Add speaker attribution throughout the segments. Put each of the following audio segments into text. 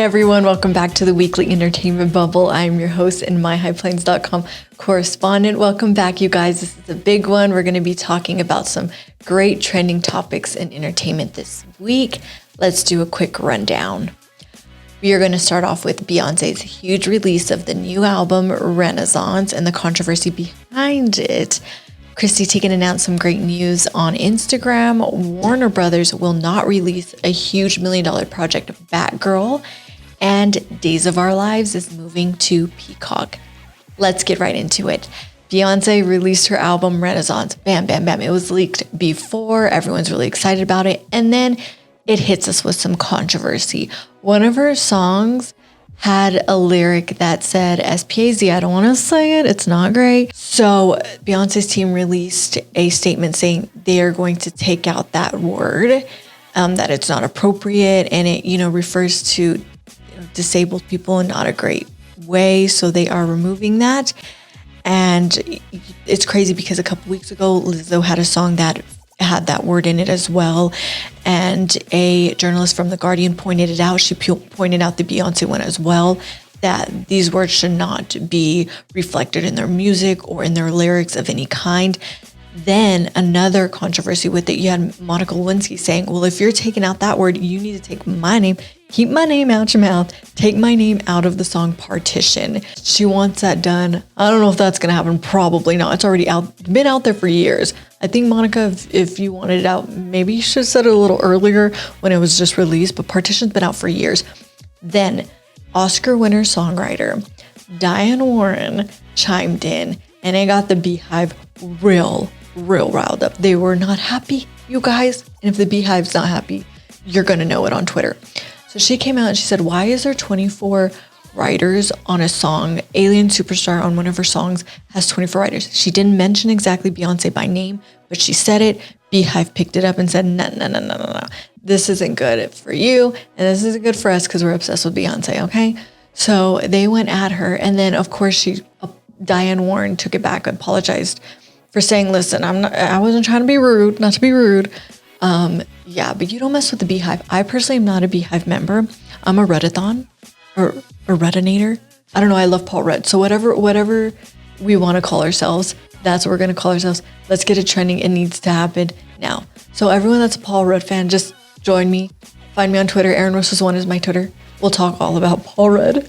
Speaker 1: everyone, welcome back to the Weekly Entertainment Bubble. I'm your host and myhighplains.com correspondent. Welcome back, you guys. This is a big one. We're going to be talking about some great trending topics in entertainment this week. Let's do a quick rundown. We are going to start off with Beyonce's huge release of the new album, Renaissance, and the controversy behind it. Chrissy Teigen announced some great news on Instagram. Warner Brothers will not release a huge $1 million project, Batgirl, and Days of Our Lives is moving to Peacock. Let's get right into it. Beyonce released her album, Renaissance. Bam, bam, bam. It was leaked before. Everyone's really excited about it. And then it hits us with some controversy. One of her songs had a lyric that said SPAZ. I don't want to say it. It's not great. So Beyonce's team released a statement saying they are going to take out that word, that it's not appropriate, and it, refers to disabled people in not a great way. So they are removing that. And it's crazy because a couple weeks ago, Lizzo had a song that had that word in it as well, and a journalist from The Guardian pointed it out. She pointed out the Beyonce one as well, that these words should not be reflected in their music or in their lyrics of any kind. Then another controversy with it, you had Monica Lewinsky saying, well, if you're taking out that word, you need to take my name, keep my name out your mouth, take my name out of the song Partition. She wants that done. I don't know if that's going to happen. Probably not. It's already been out there for years. I think, Monica, if you wanted it out, maybe you should have said it a little earlier when it was just released, but Partition's been out for years. Then Oscar winner songwriter Diane Warren chimed in, and it got the Beehive real riled up. They were not happy, you guys. And if the Beehive's not happy, you're going to know it on Twitter. So she came out and she said, why is there 24 writers on a song? Alien Superstar on one of her songs has 24 writers. She didn't mention exactly Beyonce by name, but she said it. Beehive picked it up and said, no. This isn't good for you, and this isn't good for us because we're obsessed with Beyonce, okay? So they went at her, and then, of course, Diane Warren took it back, apologized for saying, listen, I wasn't trying to be rude, not to be rude. But you don't mess with the Beehive. I personally am not a Beehive member. I'm a Redathon or a Redinator. I don't know. I love Paul Rudd. So whatever we want to call ourselves, that's what we're going to call ourselves. Let's get it trending. It needs to happen now. So everyone that's a Paul Rudd fan, just join me. Find me on Twitter. Aaron Roses1 is my Twitter. We'll talk all about Paul Rudd.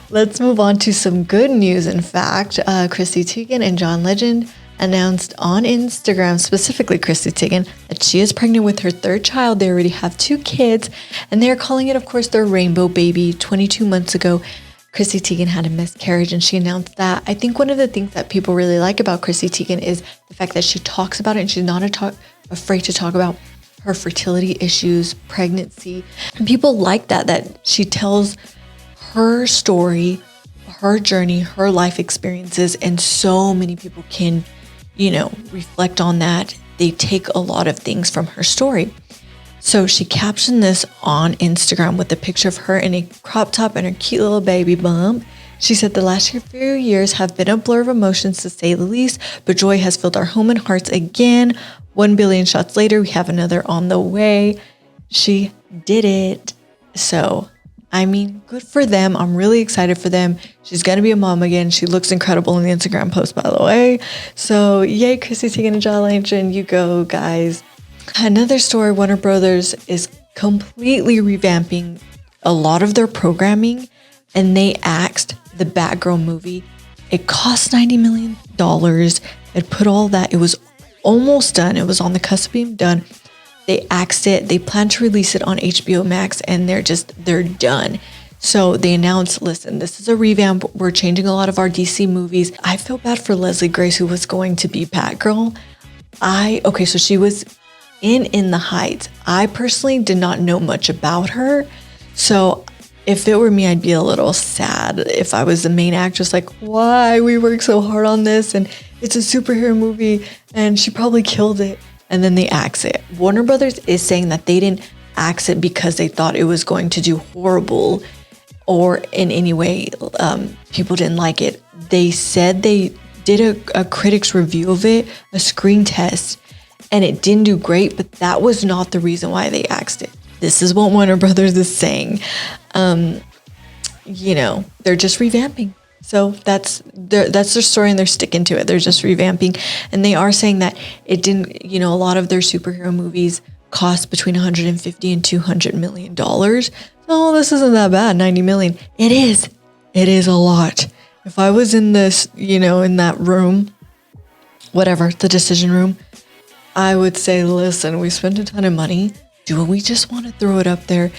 Speaker 1: Let's move on to some good news. In fact, Chrissy Teigen and John Legend announced on Instagram, specifically Chrissy Teigen, that she is pregnant with her third child. They already have 2 kids, and they're calling it, of course, their rainbow baby. 22 months ago, Chrissy Teigen had a miscarriage, and she announced that. I think one of the things that people really like about Chrissy Teigen is the fact that she talks about it, and she's not afraid to talk about her fertility issues, pregnancy. And people like that she tells her story, her journey, her life experiences, and so many people can reflect on that. They take a lot of things from her story. So she captioned this on Instagram with a picture of her in a crop top and her cute little baby bump. She said, the last few years have been a blur of emotions to say the least, but joy has filled our home and hearts again. 1 billion shots later, we have another on the way. She did it. So good for them. I'm really excited for them. She's going to be a mom again. She looks incredible in the Instagram post, by the way. So yay, Chrissy Teigen and John Legend. You go, guys. Another story, Warner Brothers is completely revamping a lot of their programming, and they axed the Batgirl movie. It cost $90 million. It put all that. It was almost done. It was on the cusp of being done. They axed it. They plan to release it on HBO Max, and they're done. So they announced, listen, this is a revamp. We're changing a lot of our DC movies. I feel bad for Leslie Grace, who was going to be Batgirl. So she was in the Heights. I personally did not know much about her. So if it were me, I'd be a little sad if I was the main actress, like, why? We worked so hard on this, and it's a superhero movie, and she probably killed it. And then they axe it. Warner Brothers is saying that they didn't axe it because they thought it was going to do horrible or in any way people didn't like it. They said they did a critic's review of it, a screen test, and it didn't do great, but that was not the reason why they axed it. This is what Warner Brothers is saying. You know, they're just revamping. So that's their story, and they're sticking to it. They're just revamping. And they are saying that it didn't, you know, a lot of their superhero movies cost between $150 and $200 million. So this isn't that bad, 90 million. It is. It is a lot. If I was in this, you know, in that room, whatever, the decision room, I would say, listen, we spent a ton of money. Do we just want to throw it up there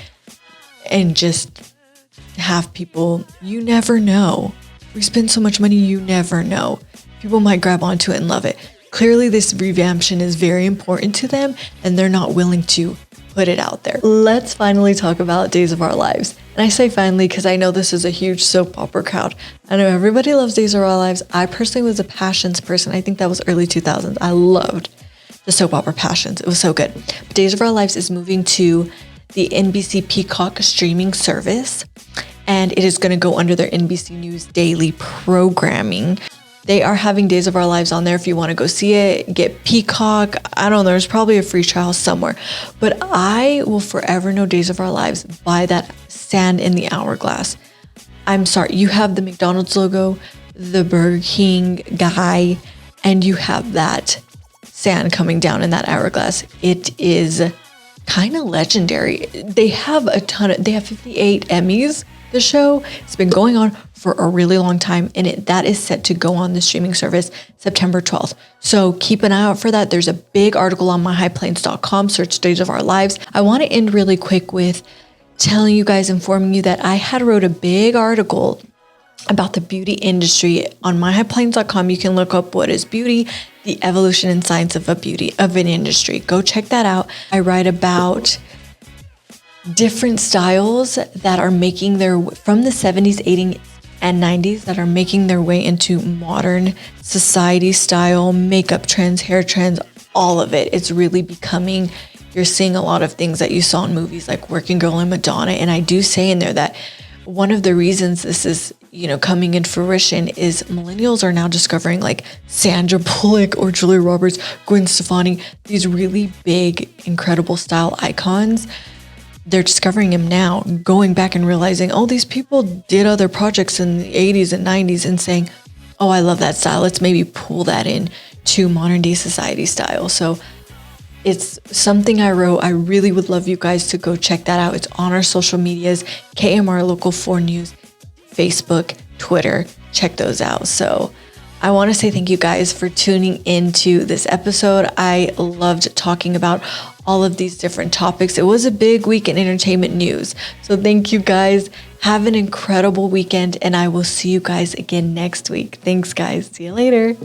Speaker 1: and just have people, you never know. We spend so much money, you never know. People might grab onto it and love it. Clearly, this revamption is very important to them, and they're not willing to put it out there. Let's finally talk about Days of Our Lives. And I say finally because I know this is a huge soap opera crowd. I know everybody loves Days of Our Lives. I personally was a Passions person. I think that was early 2000s. I loved the soap opera Passions. It was so good. But Days of Our Lives is moving to the NBC Peacock streaming service, and it is going to go under their NBC News daily programming. They are having Days of Our Lives on there if you want to go see it. Get Peacock. I don't know. There's probably a free trial somewhere. But I will forever know Days of Our Lives by that sand in the hourglass. I'm sorry. You have the McDonald's logo, the Burger King guy, and you have that sand coming down in that hourglass. It is kind of legendary. They have they have 58 Emmys. The show, it's been going on for a really long time, and that is set to go on the streaming service September 12th. So keep an eye out for that. There's a big article on myhighplains.com, search Days of Our Lives. I want to end really quick with telling you guys, informing you that I had wrote a big article about the beauty industry on myhighplains.com. You can look up what is beauty, the evolution and science of an industry. Go check that out. I write about different styles that are making from the 70s, 80s, and 90s that are making their way into modern society style, makeup trends, hair trends, all of it. It's really becoming, you're seeing a lot of things that you saw in movies like Working Girl and Madonna. And I do say in there that one of the reasons this is, you know, coming in fruition is millennials are now discovering like Sandra Bullock or Julia Roberts, Gwen Stefani, these really big, incredible style icons. They're discovering him now, going back and realizing, oh, these people did other projects in the 80s and 90s and saying, oh, I love that style. Let's maybe pull that in to modern day society style. So it's something I wrote. I really would love you guys to go check that out. It's on our social medias, KMR Local 4 News, Facebook, Twitter. Check those out. So I want to say thank you guys for tuning into this episode. I loved talking about all of these different topics. It was a big week in entertainment news. So thank you guys. Have an incredible weekend, and I will see you guys again next week. Thanks, guys. See you later.